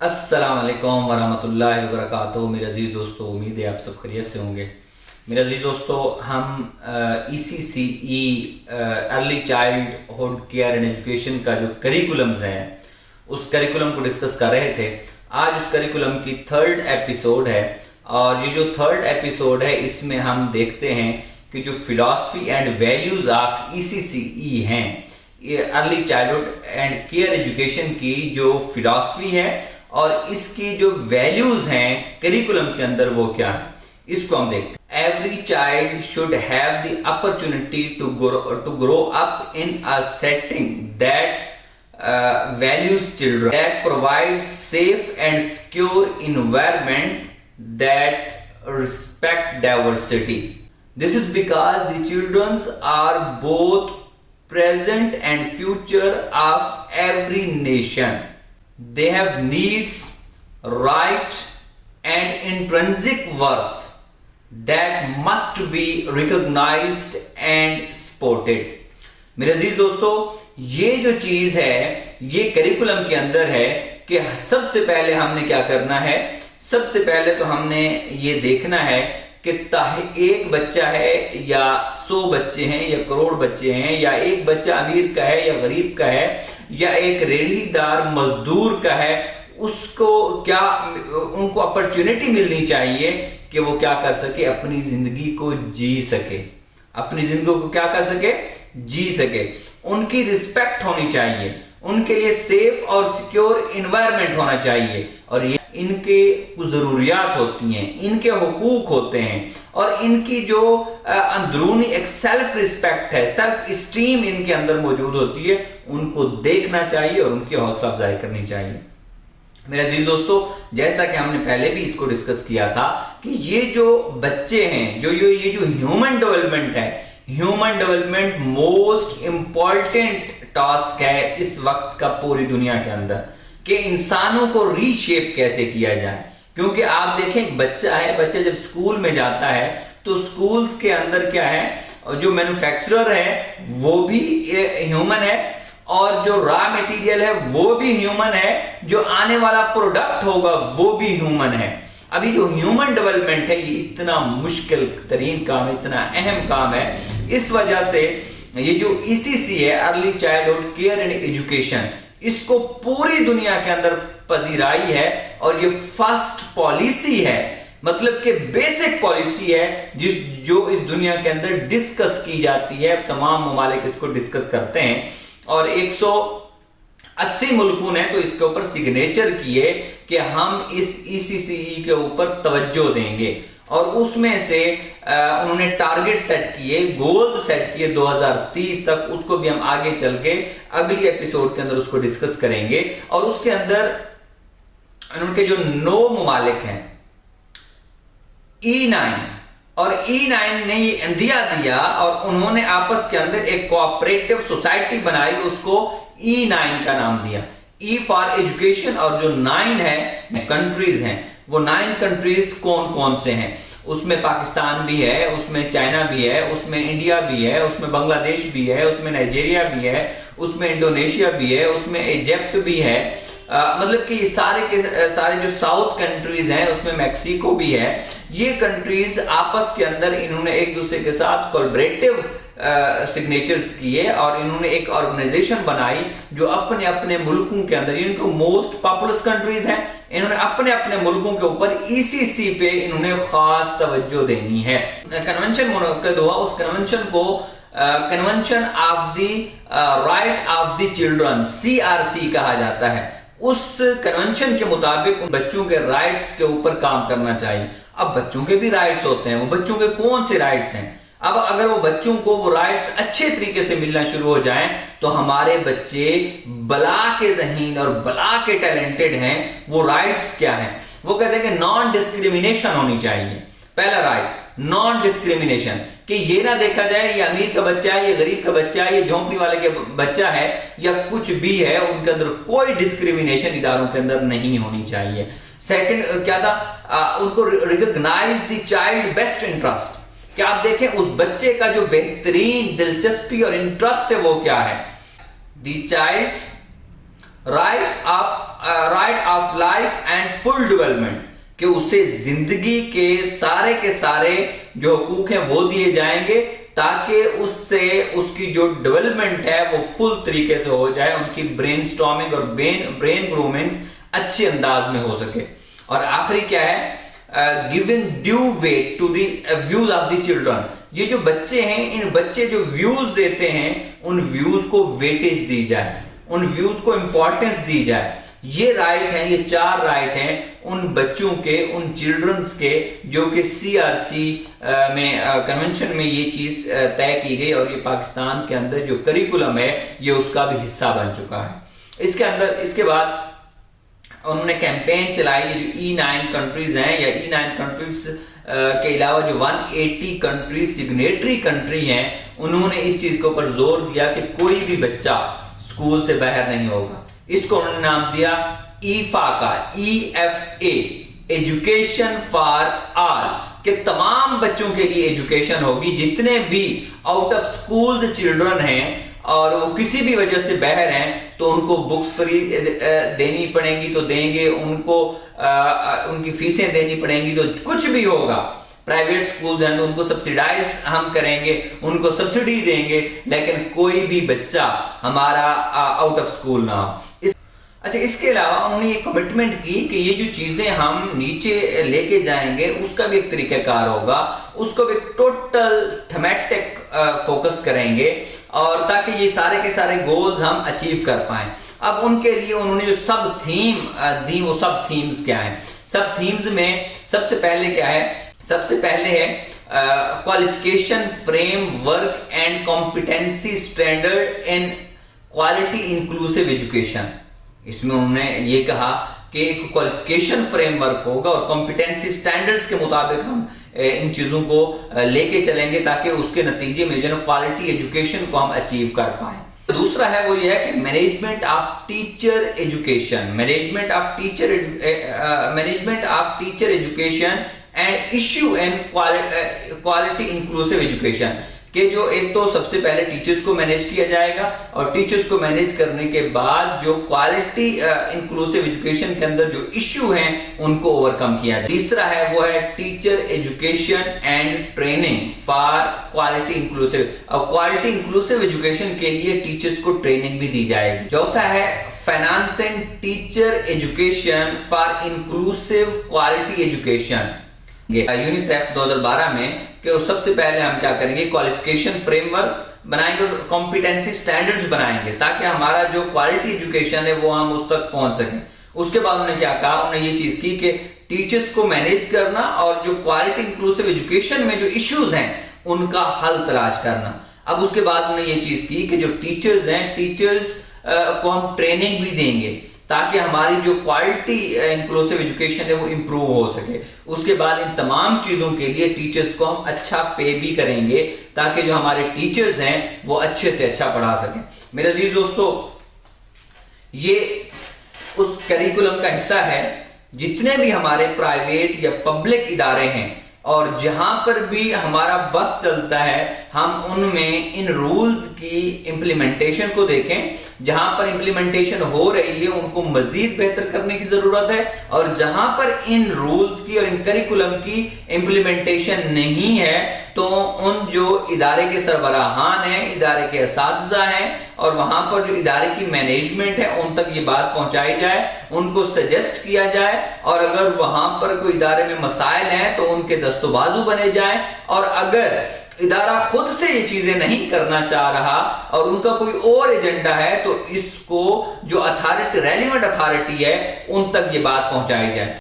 السلام علیکم ورحمۃ اللہ وبرکاتہ۔ میرے عزیز دوستو، امید ہے آپ سب خیریت سے ہوں گے۔ میرے عزیز دوستو، ہم ECCE early childhood care and education کا جو کریکولمز ہیں اس کریکولم کو ڈسکس کر رہے تھے۔ آج اس کریکولم کی 3rd ایپیسوڈ ہے، اور یہ جو 3rd ایپیسوڈ ہے اس میں ہم دیکھتے ہیں کہ جو philosophy and values of ECCE ہیں، early childhood and care education کی جو فلاسفی ہے اور اس کی جو ویلیوز ہیں کریکولم کے اندر وہ کیا ہے، اس کو ہم دیکھتے ہیں۔ Every child should have the opportunity to grow up in a setting that values children, that provides safe and secure environment, that respect diversity. This is because the children are both present and future of every nation. They have needs, right, and intrinsic worth that must be recognized and supported. میرے عزیز دوستو، یہ جو چیز ہے یہ curriculum کے اندر ہے کہ سب سے پہلے ہم نے کیا کرنا ہے۔ سب سے پہلے تو ہم نے یہ دیکھنا ہے کہ ایک بچہ ہے یا 100 بچے ہیں یا کروڑ بچے ہیں، یا ایک بچہ امیر کا ہے یا غریب کا ہے، یا ایک ریڑھی دار مزدور کا ہے، اس کو کیا ان کو اپرچونٹی ملنی چاہیے کہ وہ کیا کر سکے، اپنی زندگی کو جی سکے، اپنی زندگی کو کیا کر سکے، جی سکے۔ ان کی رسپیکٹ ہونی چاہیے، ان کے لیے سیف اور سیکیور انوائرمنٹ ہونا چاہیے، اور یہ ان کے کچھ ضروریات ہوتی ہیں، ان کے حقوق ہوتے ہیں، اور ان کی جو اندرونی ایک سیلف رسپیکٹ ہے، سیلف اسٹیم ان کے اندر موجود ہوتی ہے، ان کو دیکھنا چاہیے اور ان کی حوصلہ افزائی کرنی چاہیے۔ میرے عزیز دوستو، جیسا کہ ہم نے پہلے بھی اس کو ڈسکس کیا تھا کہ یہ جو بچے ہیں، یہ جو ہیومن ڈیولپمنٹ ہے، human development most important task ہے اس وقت کا پوری دنیا کے اندر، کہ انسانوں کو ری شیپ کیسے کیا جائے۔ کیونکہ آپ دیکھیں ایک بچہ ہے، بچہ جب اسکول میں جاتا ہے تو اسکولز کے اندر کیا ہے، جو مینوفیکچرر ہے وہ بھی ہیومن ہے، اور جو را میٹیریل ہے وہ بھی ہیومن ہے، جو آنے والا پروڈکٹ ہوگا وہ بھی ہیومن ہے۔ ابھی جو ہیومن ڈیولپمنٹ ہے یہ اتنا مشکل ترین کام، اتنا اہم کام ہے، اس وجہ سے یہ جو ECC ہے early childhood care and education, اس کو پوری دنیا کے اندر پذیرائی ہے، اور یہ فرسٹ پالیسی ہے، مطلب کہ بیسک پالیسی ہے جو اس دنیا کے اندر ڈسکس کی جاتی ہے۔ تمام ممالک اس کو ڈسکس کرتے ہیں، اور 180 ملکوں نے تو اس کے اوپر سگنیچر کیے کہ ہم اس ECCE کے اوپر توجہ دیں گے، اور اس میں سے انہوں نے ٹارگٹ سیٹ کیے، گولز سیٹ کیے 2030 تک۔ اس کو بھی ہم آگے چل کے اگلی ایپیسوڈ کے اندر اس کو ڈسکس کریں گے۔ اور اس کے اندر ان کے جو 9 ممالک ہیں، E9 اور E9 نے یہ اندیا دیا، اور انہوں نے آپس کے اندر ایک کوآپریٹو سوسائٹی بنائی، اس کو E9 کا نام دیا، E فار ایجوکیشن، اور جو 9 ہے کنٹریز ہیں، وہ 9 کنٹریز کون کون سے ہیں؟ اس میں پاکستان بھی ہے، اس میں چائنا بھی ہے، اس میں انڈیا بھی ہے، اس میں بنگلہ دیش بھی ہے، اس میں نائجیریا بھی ہے، اس میں انڈونیشیا بھی ہے، اس میں ایجپٹ بھی ہے، مطلب کہ یہ سارے کے سارے جو ساؤتھ کنٹریز ہیں، اس میں میکسیکو بھی ہے۔ یہ کنٹریز آپس کے اندر انہوں نے ایک دوسرے کے ساتھ کولیبریٹو سگنیچرز کیے، اور انہوں نے ایک آرگنائزیشن بنائی جو اپنے اپنے ملکوں کے اندر، ان کو موسٹ پاپولس کنٹریز ہیں، انہوں نے اپنے اپنے ملکوں کے اوپر ECC پہ انہوں نے خاص توجہ دینی ہے۔ کنونشن منعقد ہوا، اس کنونشن کو convention of the right of the children CRC کہا جاتا ہے۔ اس کنونشن کے مطابق بچوں کے رائٹس کے اوپر کام کرنا چاہیے۔ اب بچوں کے بھی رائٹس ہوتے ہیں، وہ بچوں کے کون سے رائٹس ہیں؟ اب اگر وہ بچوں کو وہ رائٹس اچھے طریقے سے ملنا شروع ہو جائیں تو ہمارے بچے بلا کے ذہین اور بلا کے ٹیلنٹڈ ہیں۔ وہ رائٹس کیا ہیں؟ وہ کہتے ہیں کہ نان ڈسکریمنیشن ہونی چاہیے۔ پہلا رائٹ نان ڈسکریمنیشن، کہ یہ نہ دیکھا جائے یہ امیر کا بچہ ہے، یہ غریب کا بچہ ہے، یہ جھونپڑی والے کا بچہ ہے، یا کچھ بھی ہے، ان کے اندر کوئی ڈسکریمنیشن اداروں کے اندر نہیں ہونی چاہیے۔ سیکنڈ کیا تھا؟ ان کو recognise the child best interest, کہ آپ دیکھیں اس بچے کا جو بہترین دلچسپی اور انٹرسٹ ہے وہ کیا ہے۔ The child right of right of life and full development, کہ اسے زندگی کے سارے جو حقوق ہیں وہ دیے جائیں گے تاکہ اس سے اس کی جو ڈیولپمنٹ ہے وہ فل طریقے سے ہو جائے، ان کی برین سٹارمنگ اور برین گرومنگز اچھے انداز میں ہو سکے۔ اور آخری کیا ہے، given due weight to the views of the children، یہ جو بچے ہیں، ان بچے جو ویوز دیتے ہیں ان ویوز کو ویٹیج دی جائے، ان ویوز کو امپورٹنس دی جائے۔ یہ رائٹ ہیں، یہ 4 رائٹ ہیں ان بچوں کے، ان چلڈرنز کے، جو کہ CRC میں کنونشن میں یہ چیز طے کی گئی، اور یہ پاکستان کے اندر جو کریکولم ہے یہ اس کا بھی حصہ بن چکا ہے۔ اس کے بعد انہوں نے کیمپین چلائی، یہ جو E9 کنٹریز ہیں، یا E9 کنٹریز کے علاوہ جو 180 کنٹریز سگنیٹری کنٹری ہیں، انہوں نے اس چیز کے اوپر زور دیا کہ کوئی بھی بچہ اسکول سے باہر نہیں ہوگا۔ اس کو انہوں نے نام دیا ایفا کا، EFA، ایجوکیشن فار آل، کہ تمام بچوں کے لیے ایجوکیشن ہوگی، جتنے بھی آؤٹ آف سکولز چلڈرن ہیں اور وہ کسی بھی وجہ سے باہر ہیں تو ان کو بکس فری دینی پڑیں گی تو دیں گے، ان کو ان کی فیسیں دینی پڑیں گی تو کچھ بھی ہوگا۔ پرائیویٹ سکولز ہیں تو ان کو سبسیڈائز ہم کریں گے، ان کو سبسڈی دیں گے، لیکن کوئی بھی بچہ ہمارا آؤٹ آف سکول نہ ہو۔ اچھا، اس کے علاوہ انہوں نے یہ کمٹمنٹ کی کہ یہ جو چیزیں ہم نیچے لے کے جائیں گے اس کا بھی ایک طریقہ کار ہوگا، اس کو بھی ٹوٹل تھیمیٹک فوکس کریں گے، اور تاکہ یہ سارے کے سارے گولز ہم اچیو کر پائیں۔ اب ان کے لیے انہوں نے جو سب تھیم دی، وہ سب تھیمز کیا ہیں؟ سب تھیمز میں سب سے پہلے کیا ہے؟ سب سے پہلے ہے qualification framework and competency standard in quality inclusive education۔ اس میں انہوں نے یہ کہا کہ ایک qualification framework ہوگا اور competency standards کے مطابق ہم ان چیزوں کو لے کے چلیں گے تاکہ اس کے نتیجے میں جو quality ایجوکیشن کو ہم اچیو کر پائیں۔ دوسرا ہے وہ یہ ہے کہ management of teacher education, management of teacher education and issue and quality inclusive education, کہ جو ایک تو سب سے پہلے ٹیچرز کو مینیج کیا جائے گا، اور ٹیچرز کو مینیج کرنے کے بعد جو کوالٹی انکلوسیو ایجوکیشن کے اندر جو ایشو ہیں ان کو اوورکم کیا جائے۔ تیسرا ہے وہ ہے teacher education and training for quality inclusive, اور کوالٹی انکلوسیو ایجوکیشن کے لیے ٹیچرز کو ٹریننگ بھی دی جائے گی۔ چوتھا ہے financing teacher education for inclusive quality education. UNICEF 2012 میں کہ سب سے پہلے ہم کیا کریں گے، کوالیفیکیشن فریم ورک بنائیں گے اور کمپیٹنسی سٹینڈرڈز بنائیں گے تاکہ ہمارا جو کوالٹی ایجوکیشن ہے وہ ہم اس تک پہنچ سکیں۔ اس کے بعد انہوں نے کیا کہا، انہوں نے یہ چیز کی کہ ٹیچرز کو مینیج کرنا اور جو کوالٹی انکلوسیو ایجوکیشن میں جو ایشوز ہیں ان کا حل تلاش کرنا۔ اب اس کے بعد انہوں نے یہ چیز کی کہ جو ٹیچرز ہیں، ٹیچرز کو ہم ٹریننگ بھی دیں گے تاکہ ہماری جو کوالٹی انکلوسیو ایجوکیشن ہے وہ امپروو ہو سکے۔ اس کے بعد ان تمام چیزوں کے لیے ٹیچرز کو ہم اچھا پے بھی کریں گے تاکہ جو ہمارے ٹیچرز ہیں وہ اچھے سے اچھا پڑھا سکیں۔ میرے عزیز دوستو، یہ اس کریکولم کا حصہ ہے۔ جتنے بھی ہمارے پرائیویٹ یا پبلک ادارے ہیں اور جہاں پر بھی ہمارا بس چلتا ہے، ہم ان میں ان رولز کی امپلیمنٹیشن کو دیکھیں۔ جہاں پر امپلیمنٹیشن ہو رہی ہے ان کو مزید بہتر کرنے کی ضرورت ہے، اور جہاں پر ان رولز کی اور ان کریکولم کی امپلیمنٹیشن نہیں ہے تو ان جو ادارے کے سربراہان ہیں، ادارے کے اساتذہ ہیں، اور وہاں پر جو ادارے کی مینجمنٹ ہے ان تک یہ بات پہنچائی جائے، ان کو سجیسٹ کیا جائے، اور اگر وہاں پر کوئی ادارے میں مسائل ہیں تو ان کے دست و بازو بنے جائیں، اور اگر ادارہ خود سے یہ چیزیں نہیں کرنا چاہ رہا اور ان کا کوئی اور ایجنڈا ہے تو اس کو جو اتھارٹی، ریلیونٹ اتھارٹی ہے ان تک یہ بات پہنچائی جائے۔